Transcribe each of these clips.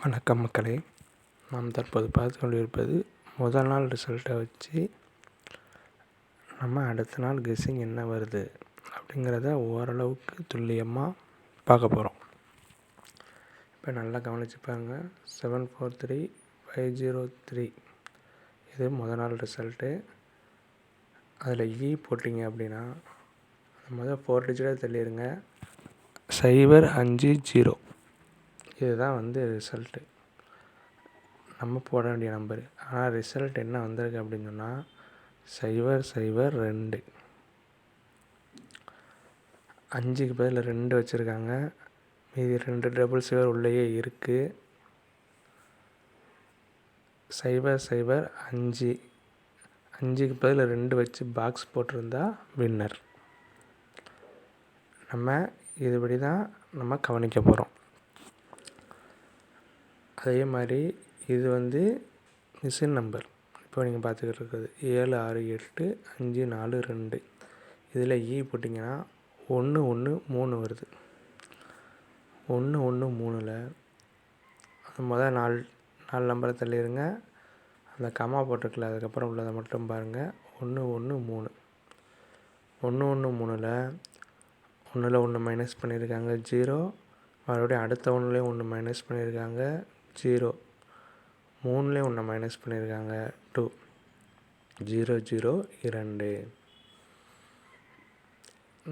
வணக்கம் மக்களே. நாம் தற்போது பார்த்து கொண்டிருப்பது முதல் நாள் ரிசல்ட்டை வச்சு நம்ம அடுத்த நாள் கெஸ்ஸிங் என்ன வருது அப்படிங்கிறத ஓரளவுக்கு துல்லியமாக பார்க்க போகிறோம். இப்போ நல்லா கவனித்து பாருங்கள். 743503 இது முதல் நாள் ரிசல்ட்டு. அதில் போட்டிங்க அப்படின்னா முதல் 4 டிஜிட்டாக தள்ளிடுங்க. 050 இதுதான் ரிசல்ட்டு, நம்ம போட வேண்டிய நம்பரு. ஆனால் ரிசல்ட் என்ன வந்திருக்கு அப்படின்னு சொன்னால் 002. 5க்கு பதில் 2 வச்சுருக்காங்க. மீதி 2 டபுள் 0 உள்ளேயே இருக்குது. 005. 5க்கு பதில் 2 வச்சு பாக்ஸ் போட்டிருந்தா வின்னர். நம்ம இதுபடி தான் நம்ம கவனிக்க போகிறோம். அதே மாதிரி இது மிஷின் நம்பர். இப்போ நீங்கள் பார்த்துக்கிட்டு இருக்கிறது 768542. இதில் போட்டிங்கன்னா 113 வருது. 113ல் முதல் 4 நம்பரை தள்ளிடுங்க. அந்த கமா போட்டிருக்கல, அதுக்கப்புறம் உள்ளதை மட்டும் பாருங்கள். 113. 113ல் 1ல் 1 மைனஸ் பண்ணியிருக்காங்க 0. மறுபடியும் அடுத்த 1லேயும் 1 மைனஸ் பண்ணியிருக்காங்க 0. 3லேயும் 1 மைனஸ் பண்ணியிருக்காங்க 2. 002.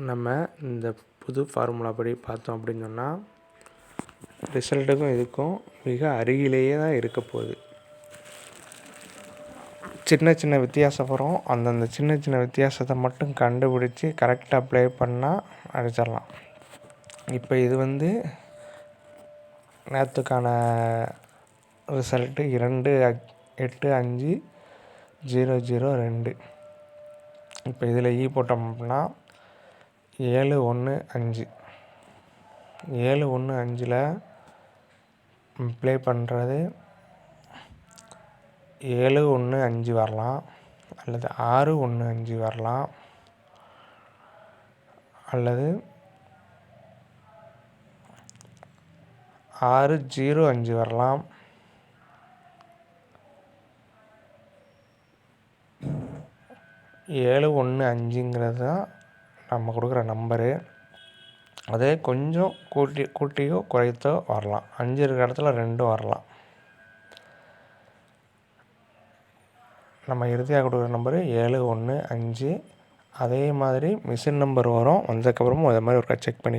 நம்ம இந்த புது ஃபார்முலா படி பார்த்தோம் அப்படின்னு சொன்னால் ரிசல்ட்டுக்கும் இதுக்கும் மிக அருகிலேயே தான் இருக்க போகுது. சின்ன சின்ன வித்தியாசம் வரும். அந்தந்த சின்ன சின்ன வித்தியாசத்தை மட்டும் கண்டுபிடிச்சி கரெக்டாக அப்ளை பண்ணால் அடிச்சிடலாம். இப்போ இது நேற்றுக்கான ரிசல்ட்டு 285002. இப்போ இதில் போட்டோம் அப்படின்னா 715. 715ல் ப்ளே பண்ணுறது 715 வரலாம், அல்லது 615 வரலாம், அல்லது 605 வரலாம், 715ங்கிறது தான் நம்ம கொடுக்குற நம்பரு. அதே கொஞ்சம் கூட்டியோ குறைத்தோ வரலாம். 5 இருக்கிற இடத்துல 2 வரலாம். நம்ம இறுதியாக கொடுக்குற நம்பரு 715. அதே மாதிரி மிஷின் நம்பர் வரும். வந்ததுக்கப்புறமும் அதே மாதிரி ஒருக்கா செக் பண்ணி